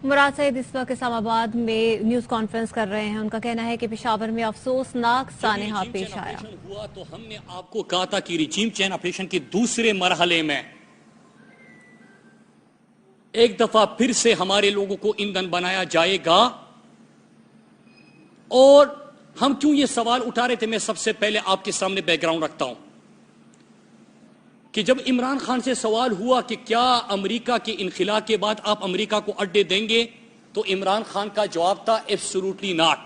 مراد سعید اس وقت اسلام آباد میں نیوز کانفرنس کر رہے ہیں. ان کا کہنا ہے کہ پشاور میں افسوسناک سانحہ پیش آیا. ہوا تو ہم نے آپ کو کہا تھا کہ ریجیم چین آپریشن کے دوسرے مرحلے میں ایک دفعہ پھر سے ہمارے لوگوں کو ایندھن بنایا جائے گا. اور ہم کیوں یہ سوال اٹھا رہے تھے، میں سب سے پہلے آپ کے سامنے بیک گراؤنڈ رکھتا ہوں کہ جب عمران خان سے سوال ہوا کہ کیا امریکہ کے انخلا کے بعد آپ امریکہ کو اڈے دیں گے، تو عمران خان کا جواب تھا ایبسولوٹلی ناٹ.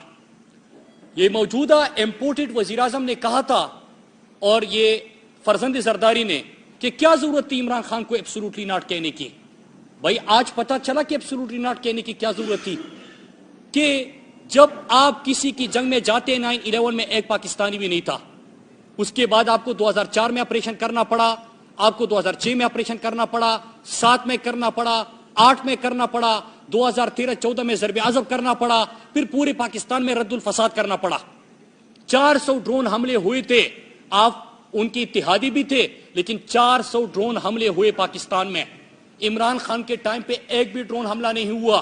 یہ موجودہ امپورٹڈ وزیر اعظم نے کہا تھا اور یہ فرزند زرداری نے کہ کیا ضرورت تھی عمران خان کو ایبسولوٹلی ناٹ کہنے کی. بھائی آج پتا چلا کہ ایبسولوٹلی ناٹ کہنے کی کیا ضرورت تھی کہ جب آپ کسی کی جنگ میں جاتے 9/11 میں ایک پاکستانی بھی نہیں تھا. اس کے بعد آپ کو 2004 میں آپریشن کرنا پڑا، آپ کو 2006 میں آپریشن کرنا پڑا، 7 میں کرنا پڑا، 8 میں کرنا پڑا، 2013-14 میں ضرب عضب کرنا پڑا، پھر پورے پاکستان میں رد الفساد کرنا پڑا. 400 ڈرون حملے ہوئے تھے. آپ ان کی اتحادی بھی تھے، لیکن 400 ڈرون حملے ہوئے پاکستان میں. عمران خان کے ٹائم پہ ایک بھی ڈرون حملہ نہیں ہوا.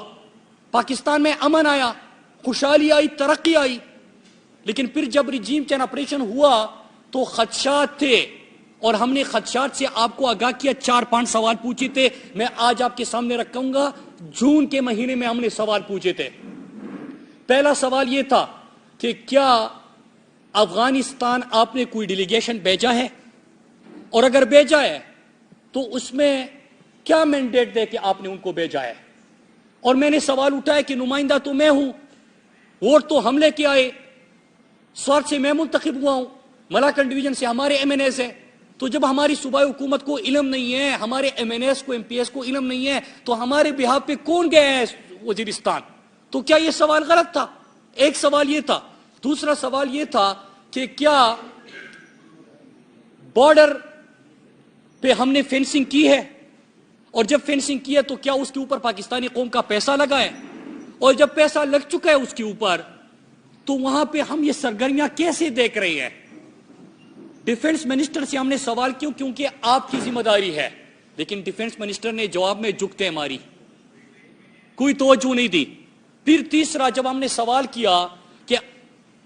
پاکستان میں امن آیا، خوشحالی آئی، ترقی آئی. لیکن پھر جب ریجیم چین آپریشن ہوا تو خدشات تھے، اور ہم نے خدشات سے آپ کو آگاہ کیا. 4-5 سوال پوچھے تھے، میں آج آپ کے سامنے رکھوں گا. جون کے مہینے میں ہم نے سوال پوچھے تھے. پہلا سوال یہ تھا کہ کیا افغانستان آپ نے کوئی ڈیلیگیشن بھیجا ہے، اور اگر بھیجا ہے تو اس میں کیا مینڈیٹ دے کہ آپ نے ان کو بھیجا ہے. اور میں نے سوال اٹھایا کہ نمائندہ تو میں ہوں، ووٹ تو ہم لے کے آئے، سوات سے میں منتخب ہوا ہوں، ملاکنڈ ڈویژن سے ہمارے ایم این ایز ہیں. تو جب ہماری صوبائی حکومت کو علم نہیں ہے، ہمارے ایم این ایس کو، ایم پی ایس کو علم نہیں ہے، تو ہمارے بہاف پہ کون گئے ہیں وزیرستان؟ تو کیا یہ سوال غلط تھا؟ ایک سوال یہ تھا. دوسرا سوال یہ تھا کہ کیا بارڈر پہ ہم نے فینسنگ کی ہے، اور جب فینسنگ کی ہے تو کیا اس کے اوپر پاکستانی قوم کا پیسہ لگا ہے، اور جب پیسہ لگ چکا ہے اس کے اوپر تو وہاں پہ ہم یہ سرگرمیاں کیسے دیکھ رہے ہیں؟ ڈیفنس منسٹر سے ہم نے سوال کیوں، کیونکہ آپ کی ذمہ داری ہے. لیکن ڈیفنس منسٹر نے جواب میں جھکتے ماری، کوئی توجہ نہیں دی. پھر تیسرا جب ہم نے سوال کیا کہ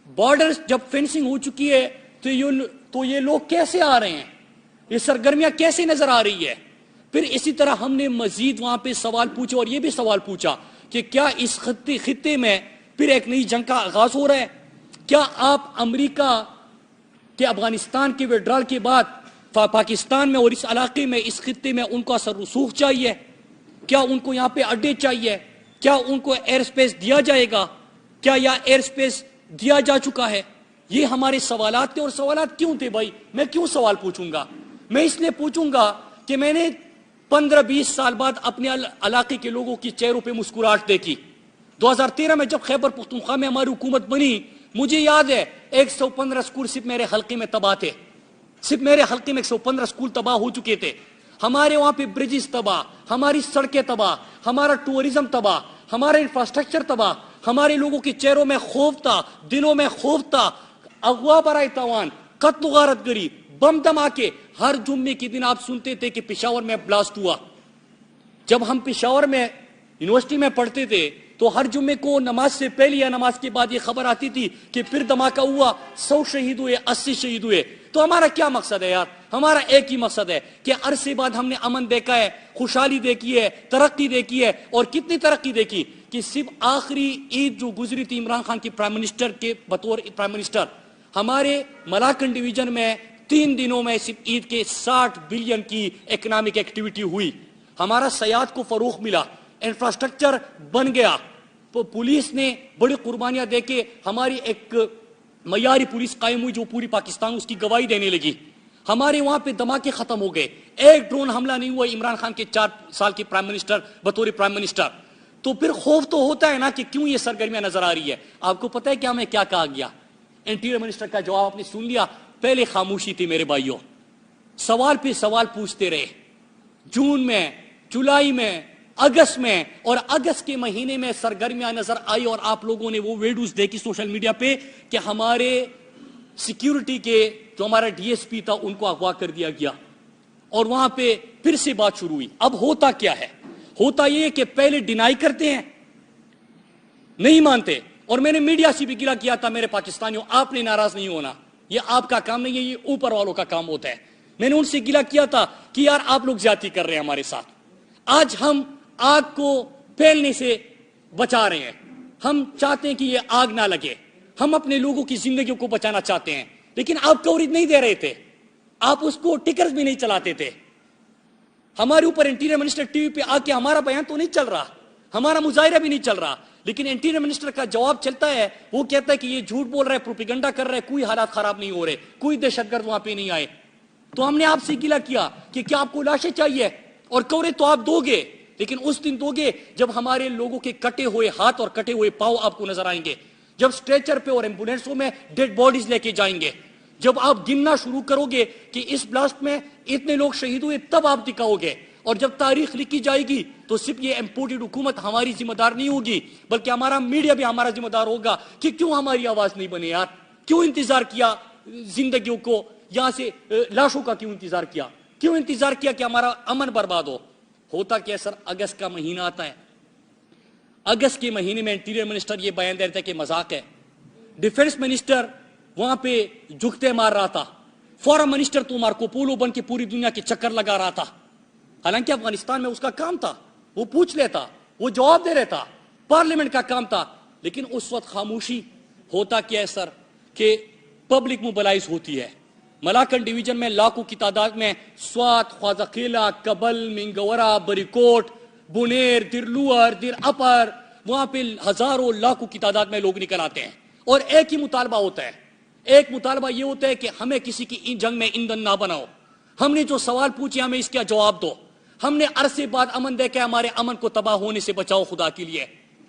بارڈر جب فینسنگ ہو چکی ہے تو یہ لوگ کیسے آ رہے ہیں، یہ سرگرمیاں کیسے نظر آ رہی ہے. پھر اسی طرح ہم نے مزید وہاں پہ سوال پوچھے، اور یہ بھی سوال پوچھا کہ کیا اس خطے میں پھر ایک نئی جنگ کا آغاز ہو رہا ہے. کیا آپ امریکہ کہ افغانستان کے وڈرال کے بعد پاکستان میں اور اس علاقے میں، اس خطے میں ان کو اثر رسوخ چاہیے؟ کیا ان کو یہاں پہ اڈے چاہیے؟ کیا ان کو ایئر سپیس دیا جائے گا؟ کیا یا ایئر سپیس دیا جا چکا ہے؟ یہ ہمارے سوالات تھے. اور سوالات کیوں تھے بھائی؟ میں کیوں سوال پوچھوں گا؟ میں اس لیے پوچھوں گا کہ میں نے 15-20 سال بعد اپنے علاقے کے لوگوں کی چہروں پہ مسکراہٹ دیکھی. 2013 میں جب خیبر پختونخوا میں ہماری حکومت بنی، مجھے یاد ہے 115 سکول صرف میرے حلقے میں تباہ تھے. صرف میرے حلقے میں 115 سکول تباہ ہو چکے تھے. ہمارے وہاں پہ برجز تباہ، ہماری سڑکیں تباہ، ہمارا ٹورزم تباہ، ہمارا انفراسٹرکچر تباہ. ہمارے لوگوں کے چہروں میں خوف تھا، دلوں میں خوف تھا. اغوا برائے تاوان، قتل و غارت گری، بم دھماکے. ہر جمعے کے دن آپ سنتے تھے کہ پشاور میں بلاسٹ ہوا. جب ہم پشاور میں یونیورسٹی میں پڑھتے تھے تو ہر جمعے کو نماز سے پہلے یا نماز کے بعد یہ خبر آتی تھی کہ پھر دھماکہ ہوا، 100 شہید ہوئے، 80 شہید ہوئے. تو ہمارا کیا مقصد ہے یار؟ ہمارا ایک ہی مقصد ہے کہ عرصے بعد ہم نے امن دیکھا ہے، خوشحالی دیکھی ہے، ترقی دیکھی ہے. اور کتنی ترقی دیکھی کہ صرف آخری عید جو گزری تھی عمران خان کی پرائم منسٹر کے بطور پرائم منسٹر، ہمارے ملاکنڈ ڈویژن میں 3 دنوں میں صرف عید کے 60 بلین کی اکنامک ایکٹیویٹی ہوئی. ہمارا سیاحت کو فروغ ملا، انفراسٹرکچر بن گیا. پولیس نے بڑی قربانیاں دے کے ہماری ایک معیاری پولیس قائم ہوئی جو پوری پاکستان اس کی گواہی دینے لگی. ہمارے وہاں پہ دھماکے ختم ہو گئے، ایک ڈرون حملہ نہیں ہوا عمران خان کے 4 سال کے پرائم منسٹر بطور پرائم منسٹر. تو پھر خوف تو ہوتا ہے نا کہ کیوں یہ سرگرمیاں نظر آ رہی ہے. آپ کو پتہ ہے کہ ہمیں کیا کہا گیا؟ انٹیریئر منسٹر کا جواب آپ نے سن لیا. پہلے خاموشی تھی میرے بھائیوں، سوال پہ سوال پوچھتے رہے. جون میں، جولائی میں، اگست میں، اور اگست کے مہینے میں سرگرمیاں نظر آئی. اور آپ لوگوں نے وہ ویڈیوز دیکھی سوشل میڈیا پہ کہ ہمارے سیکیورٹی کے جو ہمارا ڈی ایس پی تھا ان کو اغوا کر دیا گیا. اور وہاں پہ پھر سے بات شروع ہوئی. اب ہوتا کیا ہے؟ ہوتا یہ کہ پہلے ڈینائی کرتے ہیں نہیں مانتے. اور میں نے میڈیا سے بھی گلا کیا تھا, میرے پاکستانیوں آپ نے ناراض نہیں ہونا, یہ آپ کا کام نہیں ہے, یہ اوپر والوں کا کام ہوتا ہے. میں نے ان سے گلا کیا تھا کہ یار آپ لوگ زیادتی کر رہے ہیں ہمارے ساتھ. آج ہم آگ کو پھیلنے سے بچا رہے ہیں, ہم چاہتے ہیں کہ یہ آگ نہ لگے, ہم اپنے لوگوں کی زندگیوں کو بچانا چاہتے ہیں, لیکن آپ کوریج نہیں دے رہے تھے, آپ اس کو ٹکرز بھی نہیں چلاتے تھے. ہمارے اوپر انٹیریئر منسٹر ٹی وی پہ آ کے ہمارا بیان تو نہیں چل رہا, ہمارا مظاہرہ بھی نہیں چل رہا, لیکن انٹیریئر منسٹر کا جواب چلتا ہے, وہ کہتا ہے کہ یہ جھوٹ بول رہا ہے, پروپیگنڈا کر رہا ہے, کوئی حالات خراب نہیں ہو رہے, کوئی دہشت گرد وہاں پہ نہیں آئے. تو ہم نے آپ سے گلا کیا کہ کیا آپ کو لاشیں چاہیے, اور کوریج تو آپ دو گے, لیکن اس دن دو گے جب ہمارے لوگوں کے کٹے ہوئے ہاتھ اور کٹے ہوئے پاؤں آپ کو نظر آئیں گے, جب اسٹریچر پہ اور ایمبولینسوں میں ڈیڈ باڈیز لے کے جائیں گے, جب آپ گننا شروع کرو گے کہ اس بلاسٹ میں اتنے لوگ شہید ہوئے, تب آپ دکھاؤ گے. اور جب تاریخ لکھی جائے گی تو صرف یہ امپورٹڈ حکومت ہماری ذمہ دار نہیں ہوگی, بلکہ ہمارا میڈیا بھی ہمارا ذمہ دار ہوگا کہ کیوں ہماری آواز نہیں بنے یار, کیوں انتظار کیا زندگیوں کو, یہاں سے لاشوں کا کیوں انتظار کیا کہ ہمارا امن برباد ہو. ہوتا کیا سر, اگست کا مہینہ آتا ہے, اگست کے مہینے میں انٹیریئر منسٹر یہ بیان دے رہا تھا کہ مذاق ہے, ڈیفنس منسٹر وہاں پہ جھکتے مار رہا تھا, فورن منسٹر تو مارکو پولو بن کے پوری دنیا کے چکر لگا رہا تھا. حالانکہ افغانستان میں اس کا کام تھا, وہ پوچھ لیتا, وہ جواب دے رہتا, پارلیمنٹ کا کام تھا, لیکن اس وقت خاموشی. ہوتا کیا ہے سر کہ پبلک موبلائز ہوتی ہے. ملاکن ڈویژن میں لاکھوں کی تعداد میں سوات, خواجہ قیلا, کبل, منگورا, بریکوٹ, بنیر, درلوور, در اپر, وہاں پہ ہزاروں لاکھوں کی تعداد میں لوگ نکل آتے ہیں, اور ایک ہی مطالبہ ہوتا ہے, ایک مطالبہ یہ ہوتا ہے کہ ہمیں کسی کی جنگ میں ایندھن نہ بناؤ, ہم نے جو سوال پوچھے ہمیں اس کا جواب دو, ہم نے عرصے بعد امن دے کے ہمارے امن کو تباہ ہونے سے بچاؤ, خدا کے لیے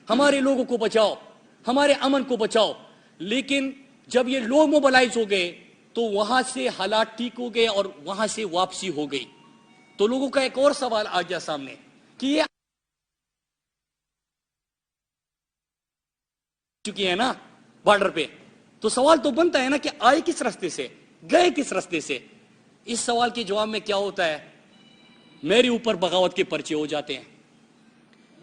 ہمارے لوگوں کو بچاؤ, ہمارے امن کو بچاؤ. لیکن جب یہ لوگ موبلائز ہو گئے تو وہاں سے حالات ٹھیک ہو گئے اور وہاں سے واپسی ہو گئی. تو لوگوں کا ایک اور سوال آ گیا سامنے کہ یہ چکی ہے نا بارڈر پہ, تو سوال تو بنتا ہے نا کہ آئے کس راستے سے, گئے کس راستے سے. اس سوال کے جواب میں کیا ہوتا ہے, میرے اوپر بغاوت کے پرچے ہو جاتے ہیں.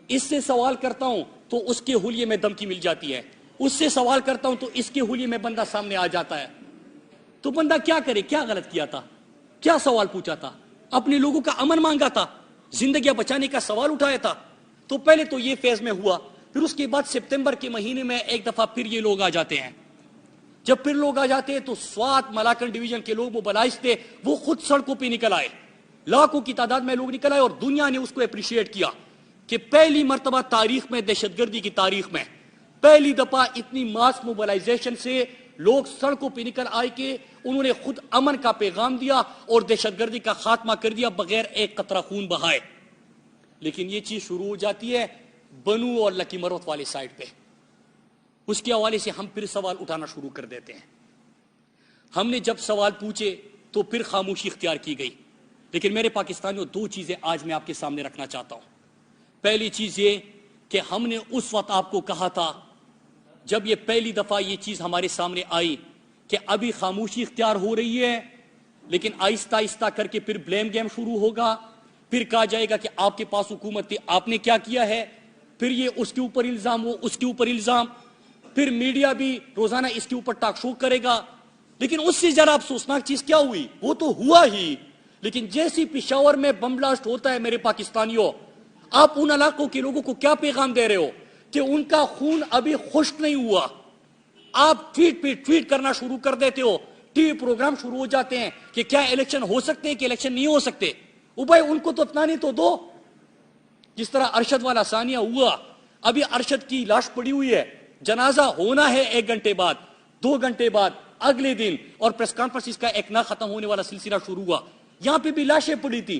اس سے سوال کرتا ہوں تو اس کے حلیے میں دھمکی مل جاتی ہے, اس سے سوال کرتا ہوں تو اس کے حلیے میں بندہ سامنے آ جاتا ہے. تو بندہ کیا کرے, کیا غلط کیا تھا, کیا سوال پوچھا تھا, اپنے لوگوں کا امن مانگا تھا, زندگیاں بچانے کا سوال اٹھایا تھا. تو پہلے تو یہ فیز میں ہوا, پھر اس کے بعد سپتمبر کے مہینے میں ایک دفعہ پھر یہ لوگ آ جاتے ہیں. جب پھر لوگ آ جاتے ہیں تو سوات ملاکن ڈویژن کے لوگ موبلائز تھے, وہ خود سڑکوں پہ نکل آئے, لاکھوں کی تعداد میں لوگ نکل آئے, اور دنیا نے اس کو اپریشیٹ کیا کہ پہلی مرتبہ تاریخ میں, دہشت گردی کی تاریخ میں پہلی دفعہ اتنی ماس موبلائزیشن سے لوگ سڑکوں پہ نکل آئے کہ انہوں نے خود امن کا پیغام دیا اور دہشت گردی کا خاتمہ کر دیا بغیر ایک قطرہ خون بہائے. لیکن یہ چیز شروع ہو جاتی ہے بنو اور لکی مروت والے سائڈ پہ, اس کے حوالے سے ہم پھر سوال اٹھانا شروع کر دیتے ہیں. ہم نے جب سوال پوچھے تو پھر خاموشی اختیار کی گئی. لیکن میرے پاکستانیوں, دو چیزیں آج میں آپ کے سامنے رکھنا چاہتا ہوں. پہلی چیز یہ کہ ہم نے اس وقت آپ کو کہا تھا جب یہ پہلی دفعہ یہ چیز ہمارے سامنے آئی کہ ابھی خاموشی اختیار ہو رہی ہے, لیکن آہستہ آہستہ کر کے پھر بلیم گیم شروع ہوگا, پھر کہا جائے گا کہ آپ کے پاس حکومت تھی, آپ نے کیا کیا ہے, پھر یہ اس کے اوپر الزام, وہ اس کے اوپر الزام, پھر میڈیا بھی روزانہ اس کے اوپر ٹاک شو کرے گا. لیکن اس سے ذرا افسوسناک چیز کیا ہوئی, وہ تو ہوا ہی, لیکن جیسی پشاور میں بم بلاسٹ ہوتا ہے میرے پاکستانیوں, آپ ان علاقوں کے لوگوں کو کیا پیغام دے رہے ہو کہ ان کا خون ابھی خشک نہیں ہوا. آپ ٹویٹ پہ ٹویٹ کرنا شروع کر دیتے ہو, ٹی وی پروگرام شروع ہو جاتے ہیں کہ کیا الیکشن ہو سکتے ہیں کہ الیکشن نہیں ہو سکتے. بھائی ان کو تو اپنانے تو دو, جس طرح ارشد والا ثانیہ ہوا, ابھی ارشد کی لاش پڑی ہوئی ہے, جنازہ ہونا ہے 1 گھنٹے بعد, 2 گھنٹے بعد, اگلے دن, اور پریس کانفرنس اس کا ایک نہ ختم ہونے والا سلسلہ شروع ہوا. یہاں پہ بھی لاشیں پڑی تھی,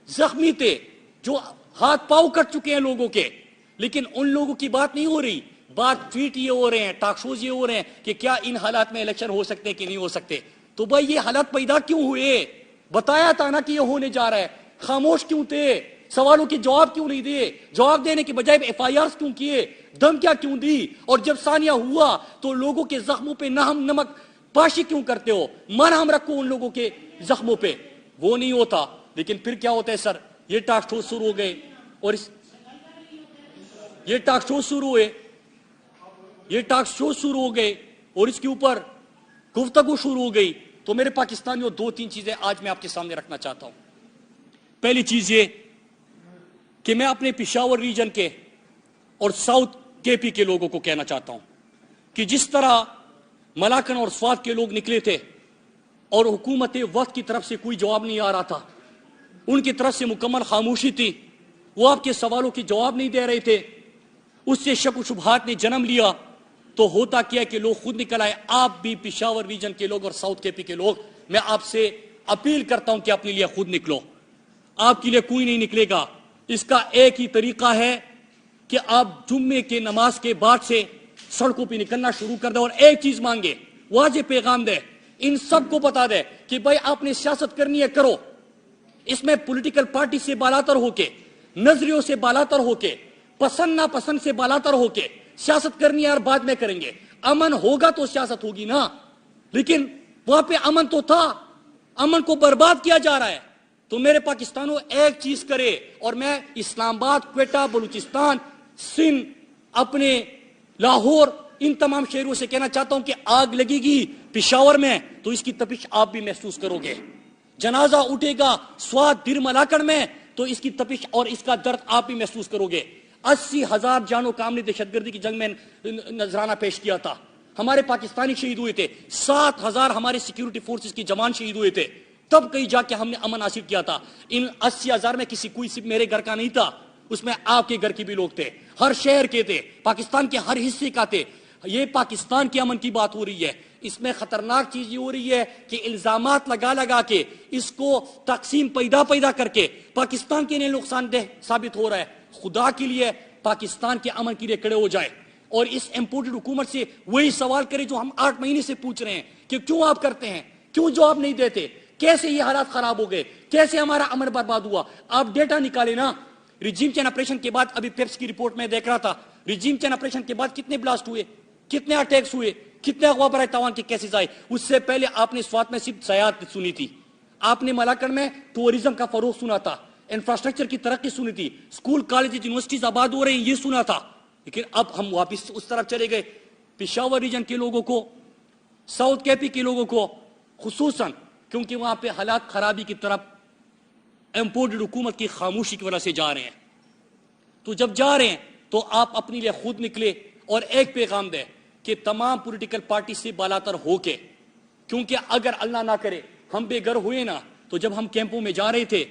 زخمی تھے, جو ہاتھ پاؤں کٹ چکے ہیں لوگوں کے, لیکن ان لوگوں کی بات نہیں ہو رہی. بات ٹویٹ یہ ہو رہے ہیں, ٹاک شوز یہ ہو رہے ہیں کہ کیا ان حالات میں الیکشن ہو سکتے کہ نہیں ہو سکتے. تو بھائی یہ حالات پیدا کیوں ہوئے, بتایا تھا نا کہ یہ ہونے جا رہا ہے, خاموش کیوں تھے, سوالوں کے جواب کیوں نہیں دیے, جواب دینے کے بجائے ایف آئی آر کیوں کیے, دھمکیاں کیوں دی, اور جب ثانیہ ہوا تو لوگوں کے زخموں پہ نمک پاشی کیوں کرتے ہو, مرہم رکھو ان لوگوں کے زخموں پہ. وہ نہیں ہوتا. لیکن پھر کیا ہوتا ہے سر, یہ ٹاک شو شروع ہو گئے, اور یہ ٹاک شو شروع ہوئے, یہ ٹاک شو شروع ہو گئے اور اس کے اوپر گفتگو شروع ہو گئی تو میرے پاکستانیوں 2-3 چیزیں آج میں آپ کے سامنے رکھنا چاہتا ہوں. پہلی چیز یہ کہ میں اپنے پشاور ریجن کے اور ساؤتھ کے پی کے لوگوں کو کہنا چاہتا ہوں کہ جس طرح ملاکن اور سوات کے لوگ نکلے تھے اور حکومت وقت کی طرف سے کوئی جواب نہیں آ رہا تھا, ان کی طرف سے مکمل خاموشی تھی, وہ آپ کے سوالوں کے جواب نہیں دے رہے تھے, اس سے شک و شبہات نے جنم لیا, تو ہوتا کیا کہ لوگ خود نکل آئے. آپ بھی پشاور ریجن کے لوگ اور ساؤتھ کے پی کے لوگ, میں آپ سے اپیل کرتا ہوں کہ اپنے لیے خود نکلو. آپ کے لیے کوئی نہیں نکلے گا. اس کا ایک ہی طریقہ ہے کہ آپ جمعے کے نماز کے بعد سے سڑکوں پہ نکلنا شروع کر دیں اور ایک چیز مانگے, واضح پیغام دے, ان سب کو بتا دے کہ بھائی آپ نے سیاست کرنی ہے کرو. اس میں پولیٹیکل پارٹی سے بالاتر ہو کے, نظریوں سے بالاتر ہو کے, پسند ناپسند سے بالاتر ہو کے سیاست کرنی ہے اور بعد میں کریں گے. امن ہوگا تو سیاست ہوگی نا, لیکن وہاں پہ امن تو تھا, امن کو برباد کیا جا رہا ہے. تو میرے پاکستانوں ایک چیز کرے, اور میں اسلام آباد, کوئٹہ, بلوچستان, سندھ, اپنے لاہور, ان تمام شہروں سے کہنا چاہتا ہوں کہ آگ لگے گی پشاور میں تو اس کی تپش آپ بھی محسوس کرو گے. جنازہ اٹھے گا سوات دیر ملاکڑ میں تو اس کی تپش اور اس کا درد آپ بھی محسوس کرو گے. 80,000 جانوں کا ہم نے دہشت گردی کی جنگ میں نذرانہ پیش کیا تھا. ہمارے پاکستانی شہید ہوئے تھے, 7,000 ہمارے سیکیورٹی فورسز کی جوان شہید ہوئے تھے, تب کہیں جا کے ہم نے امن حاصل کیا تھا. ان 80,000 میں کوئی صرف میرے گھر کا نہیں تھا, اس میں آپ کے گھر کے بھی لوگ تھے, ہر شہر کے تھے, پاکستان کے ہر حصے کا تھے. یہ پاکستان کے امن کی بات ہو رہی ہے. اس میں خطرناک چیز یہ ہو رہی ہے کہ الزامات لگا لگا کے اس کو تقسیم پیدا کر کے پاکستان کے لیے نقصان دہ ثابت ہو رہا ہے. خدا کے لیے پاکستان کے امن کے لیے کھڑے ہو جائے اور اس امپورٹڈ حکومت سے وہی سوال کرے جو ہم 8 مہینے سے پوچھ رہے ہیں کہ کیوں آپ کرتے ہیں, کیوں جواب نہیں دیتے, کیسے یہ حالات خراب ہو گئے, کیسے ہمارا امن برباد ہوا. آپ ڈیٹا نکالے نا. ریجیم چین آپریشن کے بعد, ابھی پیپس کی رپورٹ میں دیکھ رہا تھا, ریجیم چین آپریشن کے بعد کتنے بلاسٹ ہوئے, کتنے اٹیکس ہوئے, کتنے اغوا برائے تاوان کے کیسز آئے. اس سے پہلے آپ نے سوات میں صرف سیاحت سنی تھی, آپ نے ملاکڑ میں ٹورزم کا فروغ سنا تھا, انفراسٹرکچر کی ترقی سنی تھی, اسکول کالج یونیورسٹیز آباد ہو رہے ہیں یہ سنا تھا. لیکن اب ہم واپس اس طرف چلے گئے. پشاور ریجن کے لوگوں کو, ساؤتھ کے پی کے لوگوں کو خصوصاً, کیونکہ وہاں پہ حالات خرابی کی طرف امپورٹڈ حکومت کی خاموشی کی وجہ سے جا رہے ہیں. تو جب جا رہے ہیں تو آپ اپنے لیے خود نکلے اور ایک پیغام دیں کہ تمام پولیٹیکل پارٹی سے بالاتر ہو کے, کیونکہ اگر اللہ نہ کرے ہم بے گھر ہوئے نا, تو جب ہم کیمپوں میں جا رہے تھے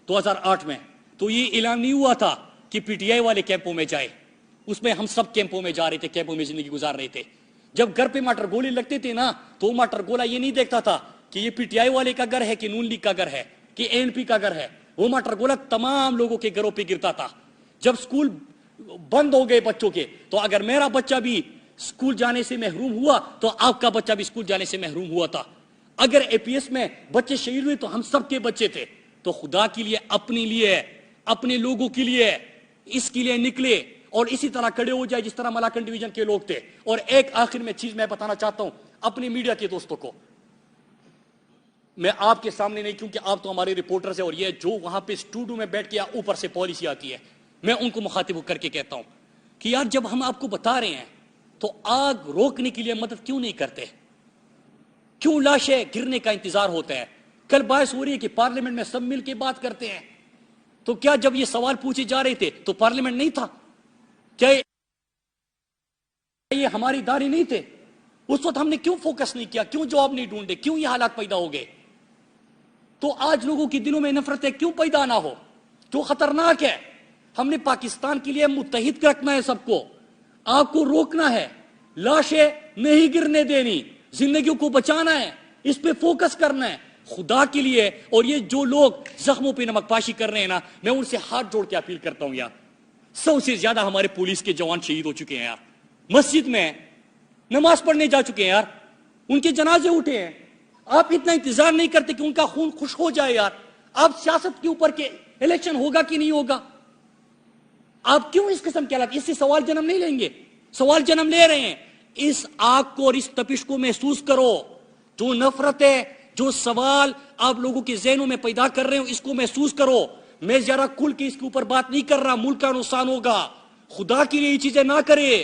2008 میں تو یہ اعلان نہیں ہوا تھا کہ پی ٹی آئی والے کیمپوں میں جائے, اس میں ہم سب کیمپوں میں جا رہے تھے, کیمپوں میں زندگی گزار رہے تھے. جب گھر پہ مٹر گولے لگتے تھے نا تو مٹر گولا یہ نہیں دیکھتا تھا کہ یہ پی ٹی آئی والے کا گھر ہے کہ نون لیگ کا گھر ہے کہ اے این پی کا گھر ہے. وہ مٹر گولا تمام لوگوں کے گھروں پہ گرتا تھا. جب سکول بند ہو گئے بچوں کے, تو اگر میرا بچہ بھی سکول جانے سے محروم ہوا تو آپ کا بچہ بھی سکول جانے سے محروم ہوا تھا. اگر اے پی ایس میں بچے شہید ہوئے تو ہم سب کے بچے تھے. تو خدا کے لیے, اپنے لیے, اپنے لوگوں کے لیے, اس کے لیے نکلے اور اسی طرح کھڑے ہو جائے جس طرح ملاکن ڈویژن کے لوگ تھے. اور ایک آخر میں چیز میں بتانا چاہتا ہوں اپنے میڈیا کے دوستوں کو, میں آپ کے سامنے نہیں, کیونکہ آپ تو ہمارے رپورٹرز ہیں, اور یہ جو وہاں پہ اسٹوڈیو میں بیٹھ کے اوپر سے پالیسی آتی ہے, میں ان کو مخاطب کر کے کہتا ہوں کہ یار جب ہم آپ کو بتا رہے ہیں تو آگ روکنے کے لیے مدد کیوں نہیں کرتے, کیوں لاشیں گرنے کا انتظار ہوتا ہے. کل باعث ہو رہی ہے کہ پارلیمنٹ میں سب مل کے بات کرتے ہیں, تو کیا جب یہ سوال پوچھے جا رہے تھے تو پارلیمنٹ نہیں تھا, کیا یہ ہماری ادارے نہیں تھے؟ اس وقت ہم نے کیوں فوکس نہیں کیا, کیوں جواب نہیں ڈھونڈے, کیوں یہ حالات پیدا ہو گئے؟ تو آج لوگوں کے دلوں میں نفرتیں کیوں پیدا نہ ہو, جو خطرناک ہے. ہم نے پاکستان کے لیے متحد رکھنا ہے سب کو, آپ کو روکنا ہے, لاشیں نہیں گرنے دینی, زندگیوں کو بچانا ہے, اس پہ فوکس کرنا ہے خدا کے لیے. اور یہ جو لوگ زخموں پہ نمک پاشی کر رہے ہیں نا, میں ان سے ہاتھ جوڑ کے اپیل کرتا ہوں یار, 100 سے زیادہ ہمارے پولیس کے جوان شہید ہو چکے ہیں یار, مسجد میں نماز پڑھنے جا چکے ہیں یار, ان کے جنازے اٹھے ہیں. آپ اتنا انتظار نہیں کرتے کہ ان کا خون خوش ہو جائے یار. آپ سیاست کے اوپر کے الیکشن ہوگا کہ نہیں ہوگا, آپ کیوں اس قسم کے حالات, اس سے سوال جنم نہیں لیں گے, سوال جنم لے رہے ہیں. اس آگ کو اور اس تپش کو محسوس کرو, جو نفرت ہے, جو سوال آپ لوگوں کے ذہنوں میں پیدا کر رہے ہو, اس کو محسوس کرو. میں ذرا کھل کے اس کے اوپر بات نہیں کر رہا, ملک کا نقصان ہوگا, خدا کے لیے یہ چیزیں نہ کرے.